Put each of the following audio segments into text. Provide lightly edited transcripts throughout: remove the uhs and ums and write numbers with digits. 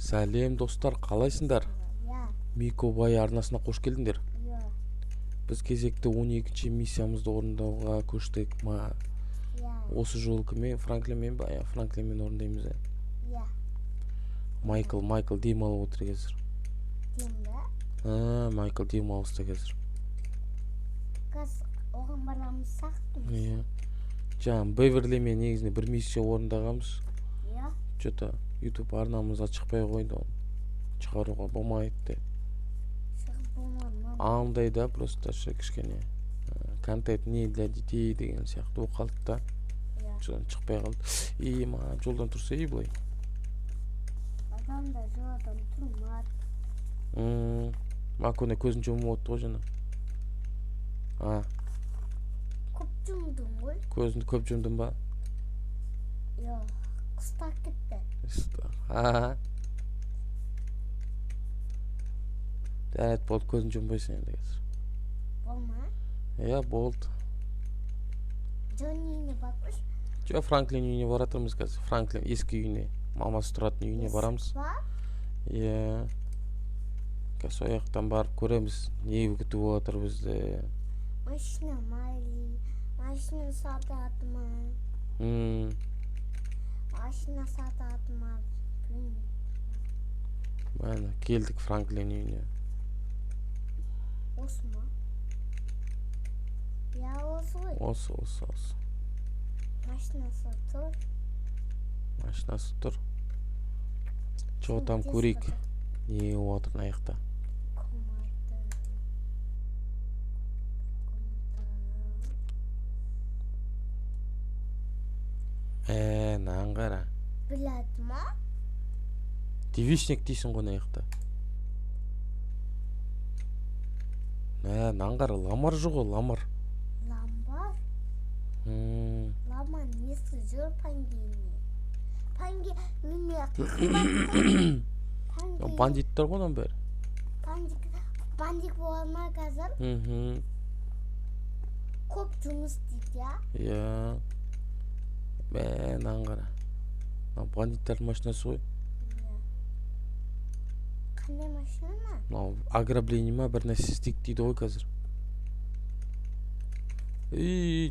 Сәлем достар, қалайсыңдар? Иә. Мико Бай арнасына қош келдіңдер. Иә. Біз кезекті 12-ші миссиямызды орындауға көштік. Иә. Осы жолы кіммен? Франклинмен ба? Франклинмен орындаймыз. Иә. Майкл дем алып отыр қазір. Дем ба? Майкл дем алыста қазір. Қазір оған барамыз сақтымыз. Иә. Жаңа Беверлимен негізінде бір миссия орындағанбыз. Иә. Что-то YouTube арнамызға шықпай қойды. Шығаруға болмайды. Шығып болмады. Андай да просто кішкене контент не для детей деген сияқты болып қалды да. Содан шықпай қалды. Маған жолдан тұрса былай. Адамда жолдан тұрмады. Маконе көзін жұмып отты ғой жаңа. Көп жұмдың ғой. Көзін көп жұмдың ба? Иә. Қыстап кетті. Дәрет болды, көзін жұмбайсың енді қазір. Болма? Иә, болды. Джон үйіне бақыш? Жоқ, Франклин үйіне баратырмыз қазір. Франклин ескі үйіне, мамасы тұратын үйіне барамыз. Иә. Қазір сояқтан барып көреміз, не күтіп отыр бізді. Машина сатады ма? Машина сатады ма? Мәні, келдік Франклин үйіне. Осы ма? Я осы ғой. Осы. Машинасы тұр. Чоғы там көрейік. Не отыр аяқта. Нан қара. Біледі ма? Девичник дейсің ғой аяқта. Нан қара, ламар жоқ ғой, ламар. Ламбар? Ламар несі жүр пангені? Панге неме қымбат? Бандиттер ғой оның бәрі. Бандик болған ма қазір? Көп жұмыс дейді, я? Иә. Нан қара. Бандиттер машинасы ғой. Қандай машина? Ограбление ма бір нәрсе істейік дейді ғой қазір.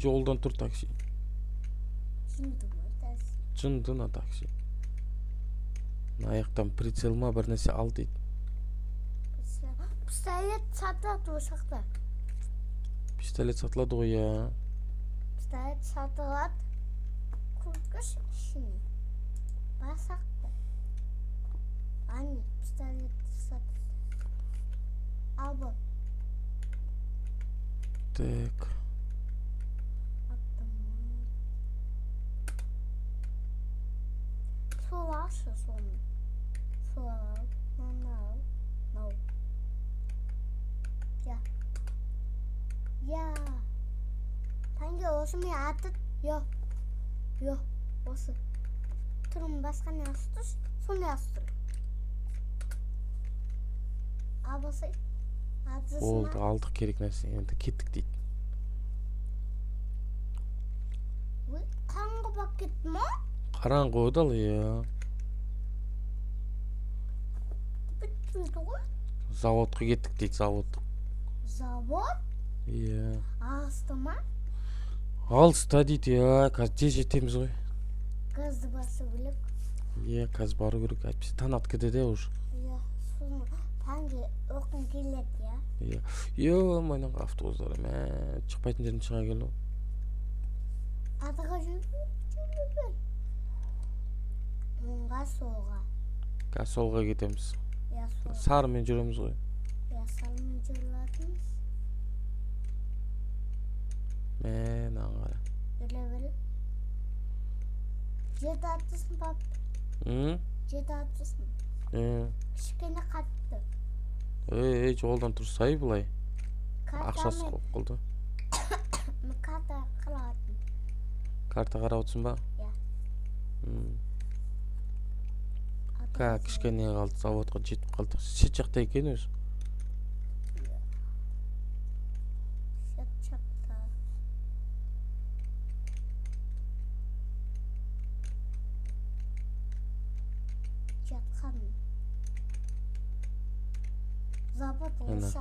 Жолдан тұр такси. Жындына такси. Аяқтан прицел ма бір нәрсе ал дейді. Пистолет сатылады ғой шақта. Пистолет сатылады ғой, я. Пистолет сатылады. Күркіш ішіне. Басақты. Ане, пистолет сатылады. Ал бұл. Так. Сол алшы соны. Сол ал. Нау. Я. Панге осы мен атып. Йо. Осы. Тұрым басқа не астыр? Соны астыр. Ал болсай. Болды, алдық керек нәрсе. Енді кеттік дейді. Қаңғы бақ кетті ма? Қараңғы ойдал, я. Бітпейді ғой? Заводқа кеттік дейді, завод. Завод? Иә. Алысты ма? Алыста дейді, я. Қазір жетеміз ғой. Газды басы білік. Иә, қазір бару керек. Әйтпесе танат кетеді уже. Иә, соны панге оқын келеді, я? Иә, майнан автобустар. Шықпайтын жерден шыға келу. Адыға жүріп. Мұнға солға. Қазір солға кетеміз. Иә, солға. Сарымен жүреміз ғой. Иә, сарымен жүрілатымыз. Нан қара. Біле. Жеті атысын, пап. Жеті атысын. Кішкене қатты. Жолдан тұрсай бұлай. Ақшасы қоп қылды. Карта қаратым. Карта қарап отырсын ба? Иә. Кішкене қалды, заводқа жетіп қалды. Шет жақта екен өзі. Шет жақта. жатқан Завод Ана. осы.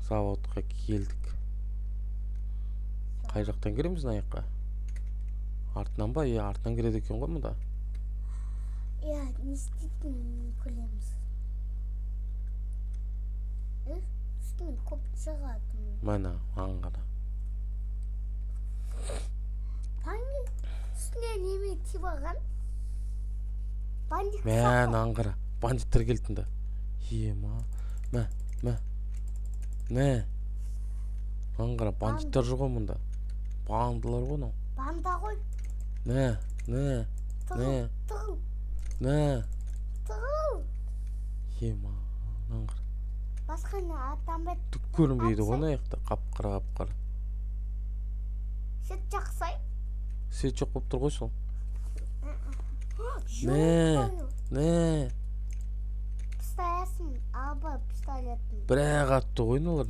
Заводқа келдік. Қай жақтан кіреміз мына жаққа? Артынан ба? Иә, артынан кіреді екен ғой мұнда. Иә, не істейтінін көреміз. Үстіне көп шығады. Мана, аңғара. Панги үстіне неме тиіп алған? Бандит Мән аңғара. Бандиттер келді. Ема. Мә. Мә. Аңғара, бандиттер жоқ ғой мұнда. Бандылар ғой мынау. банда ғой. Мә. Тығыл. Ема. Аңғара. Басқа не атанбайды. Түк көрінбейді ғой мына жақта. Қап-қара. Сет жақсай. Сет жоқ болып тұр ғой сол. Жоқ. Пистолетсің, алба пистолетін. Бірақ атты ғой мыналар.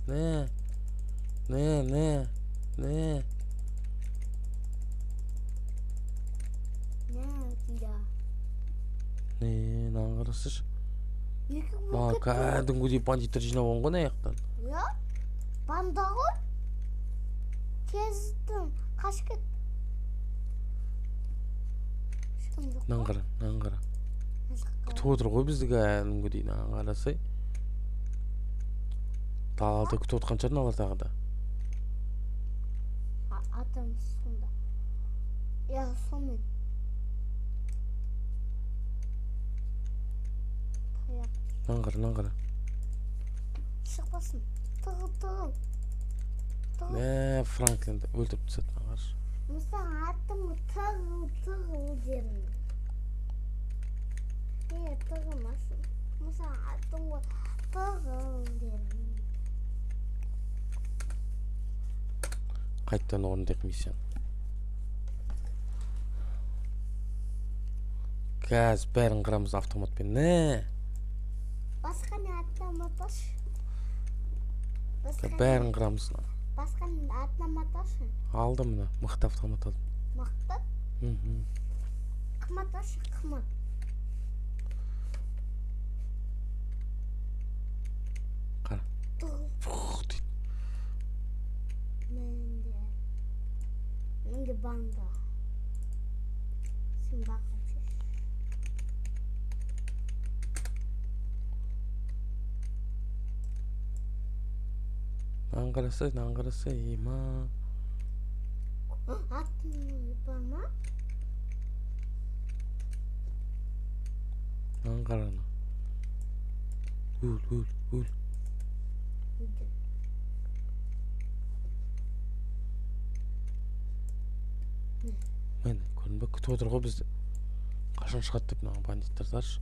Мә. Не дейді. Аңғарасыш. Екі Ма, бөкет. кәдімгідей бандиттер жинап алған ғой мына жақтан. Иә? Банда ғой. Тездім. Қаш кет. Аңғара. Күтіп отыр ғой бізді кәдімгідей. Аңғарасай. Далада күтіп отқан шығар мыналар тағы да. Атамыз сонда. Иә, сонымен. Аңғара. Шықпасын. Тығыл. Мә, Франклинді өлтіріп тастады аңғаршы. Мұсаң атымы тығыл дерін. Тығылмасын. Мұсаң атымы тығыл дерін. Қайттан орындық миссиян. Қазір бәрін қырамыз автоматпен. Басқа не атаматаш? Бәрін қырамыз. Басқа не атаматашы? Алдым мына, мықты автомат алдым. Мықты? Қымат ашы, қымат. Қара. Фух дейді. Менде банда. Сен бақып жүр. Аңғарасай, ема. Атын бар ма? Аңғараны. Өл. Мені көрінбе, күтіп отыр ғой бізді. Қашан шығады деп мына бандиттер таршы.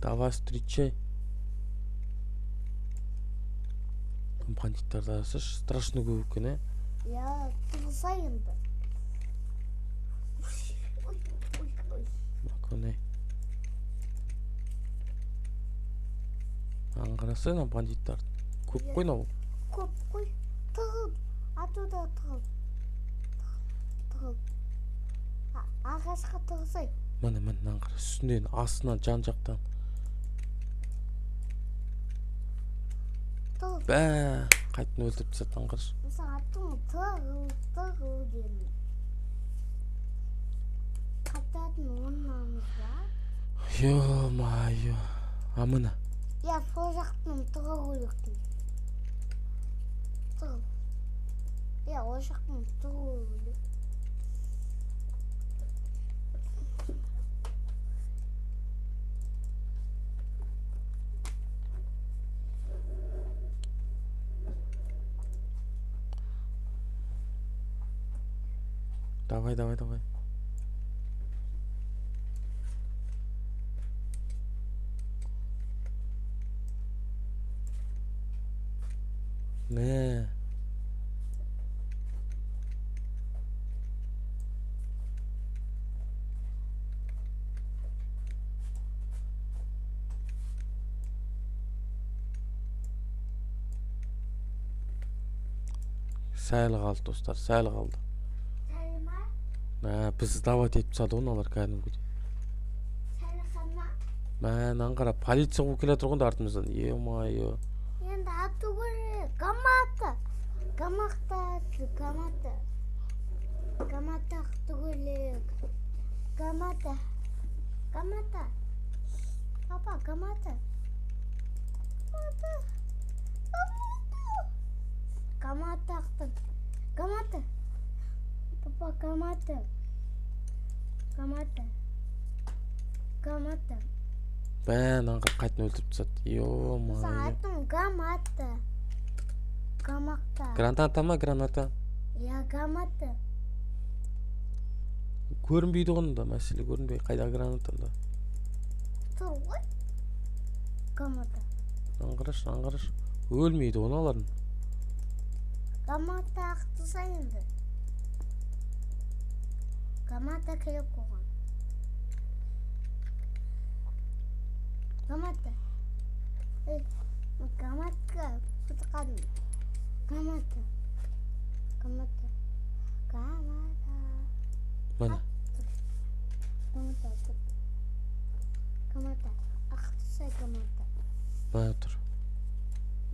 Давай встречай. Бандиттер таршы страшно көп екен, Иә, тұрса енді. Көне. Аңғарасай мына бандиттер. Көп қой мынау. Көп қой. Тығыл. Атуда тығыл. Ағашқа тығылсай. Міне аңғара. Үстінден, астынан, жан жақтан. Тығыл. Бә, қайтын өлтіріп тастады аңғаршы. Мысал аттың тығыл дедім. Қайтатын орнамыз ба? Ё-майо. А міне. Иә, сол жақтың тығыл өліктің. Тығыл. Иә, ол жақтың тығыл өлік. Давай. Не. Сәл қалды достар, сәл қалды. Сәлема. Біз дават етіп тастады ғой аналар кәдімгідей. Аңғара полиция қуып келе жатыр ғой артымыздан. Е-мое. енді ату керек. Гамата. Гамата ату керек. Гамата. Папа, гамата. Гамата ақтың. Гамата. Папа, гамата. Аңғара қайтын өлтіріп тастады. Е-мое. Атын гамата. Гамақта. Граната ма, граната? Я, гамата. Көрінбейді ғында, мәселе көрінбей. Қайда гранатанда? Тұр ғой. Гамата. Аңғараш. Өлмейді оны аларын. Гамата ақтыса енді. Гамата келіп қоған. Гамата. Гаматқа құтқадым. Гамата. Міне. Гамата. Ақтыса гамата. Міне тұр.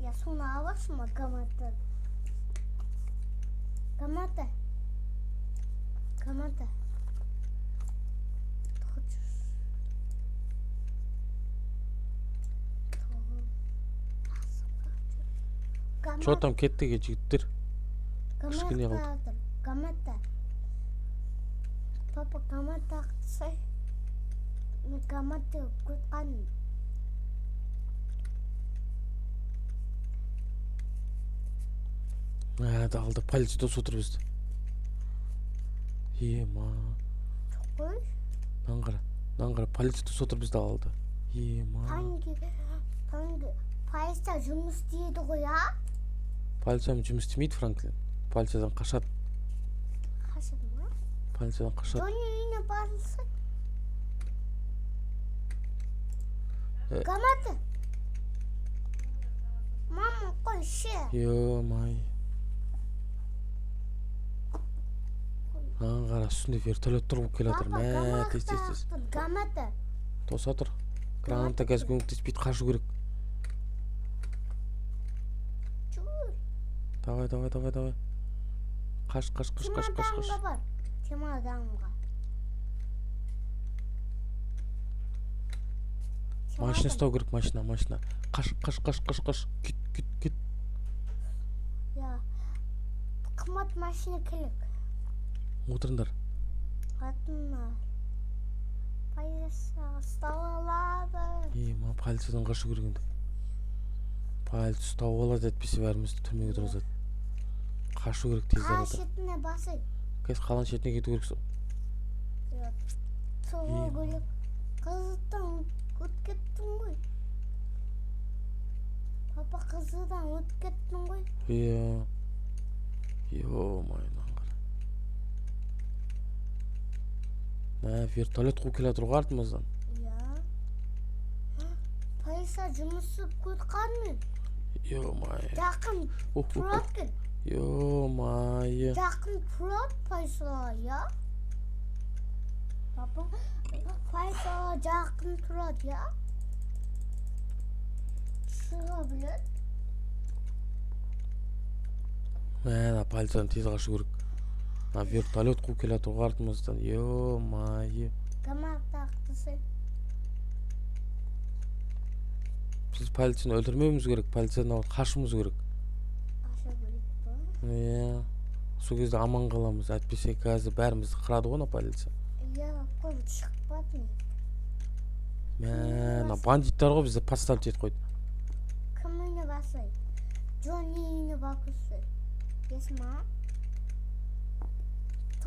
Я соны аласың ма гамата? Гамата. Что там кетті жігіттер? Кішкене қалды. Гамата. Папа, гамата ақтысай. Мен гамата көтқаным. Алды полиция дос отыр бізді. Ема. Қой. Аңғара полиция дос отыр бізді алды. Ема. Панги. Полиция жұмыс істейді ғой, а? Полициямен жұмыс істемейді, Франклин. Полициядан қашады. Қашады ма? Полициядан қашады. Жони үйіне барылсын. Гамата. Мама, қой, ше. Е-май. Аңғара үстінде вертолет тұрып келе жатыр. Тез. Гамата. Тоса тұр. Граната қазір көмектеспейді, қашу керек. Давай. Қаш. Чемоданға бар. Чемоданға. Машина ұстау керек, машина. Қаш. Кет. Я. Қымбат машина керек. Отырыңдар. Атына. Полиция ұстау алады. Ема, полициядан қашу керек енді. Полиция ұстау алады әтпесе бәрімізді түрмеге тұрғызады. Қашу керек тез арада. Шетіне басай. Қазір қалан шетіне кету керексің. Тұғы көлік. Қызыдан өтіп кеттің ғой. Папа, қызыдан өтіп кеттің ғой. Е-май, вертолет қуып келе жатыр ғой артымыздан. Полиция жұмысы көтқанмен. Е-май. Жақын тұрады. Е-май. Жақын тұрады полиция, я? Папа, полиция жақын тұрады, я? Шыға біледі. Полициядан тез қашу керек. Вертолет қуып келе жатыр ғой артымыздан. Е-май. Гамата ақтысы. Біз полицияны өлтірмеуіміз керек, полициядан қашуымыз керек. Қаша керек па? Сол кезде аман қаламыз, әтпесе қазір бәрімізді қырады ғой полиция. Қой, шықпады ме? Бандиттар ғой бізді подставить етіп қойды. Кім үйіне басай? Джонни үйіне бақысы. Есма?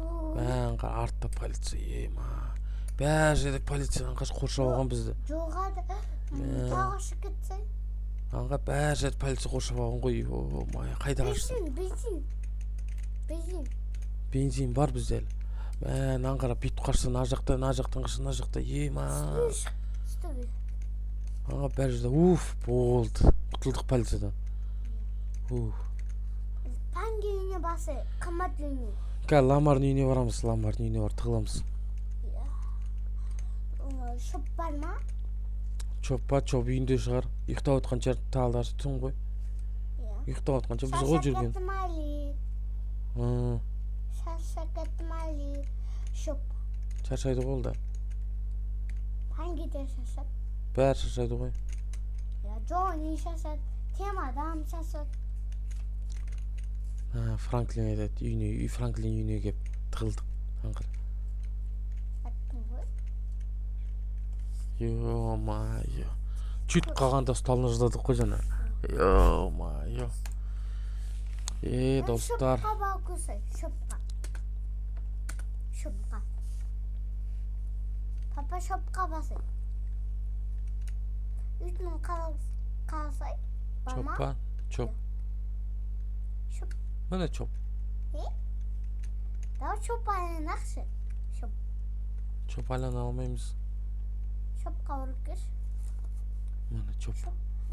Артта полиция, ема. Бәр жерде полициядан қоршап алған бізді. Жоғады, тағышы кетсей. Бәр жерде полиция қоршап алған ғой. О-май, қайда қашты? Бензин бар бізде әлі. Аңғара бүйтіп қашты, на жақтан қашты, ема. Бәр жерде, болды. Құтылдық полициядан. Панги үйіне басы, қымбат үйіне. Kal Lamardın үйüne baramыз, Lamardın үйüne бар тығыламыз. Шоп бар ма? Чоп үйінде шығар. Ұйықтап отқан шығар, талдар түн ғой. Ұйықтап отқанша біз ғой жүрген. Шаршап кеттім әлі. Шоп. Шаршайды ғой ол да. Hangide şaşat? Бәрі шаршайды ғой. Ya Johnny şaşat. Tem adam şaşat. Франклин айтады, Франклин үйіне келіп тығылдық. Аңғыр. Attım bu. Ё-майо. Чүйт қалғанда столына жададық қой жаңа. Ё-майо. Достар. Şopka bakıyorsun. Şopka. Şopka. Papa şopka basın. 3000 kalsay. Чоппа, чоп. Şop. Міне чоп. Daha şopayla nakşı. Şop. Чоп айлана алмаймыз. Şopka vurur. Міне чоп.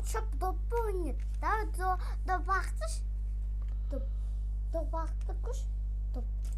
Şop topu oynuyor. Daha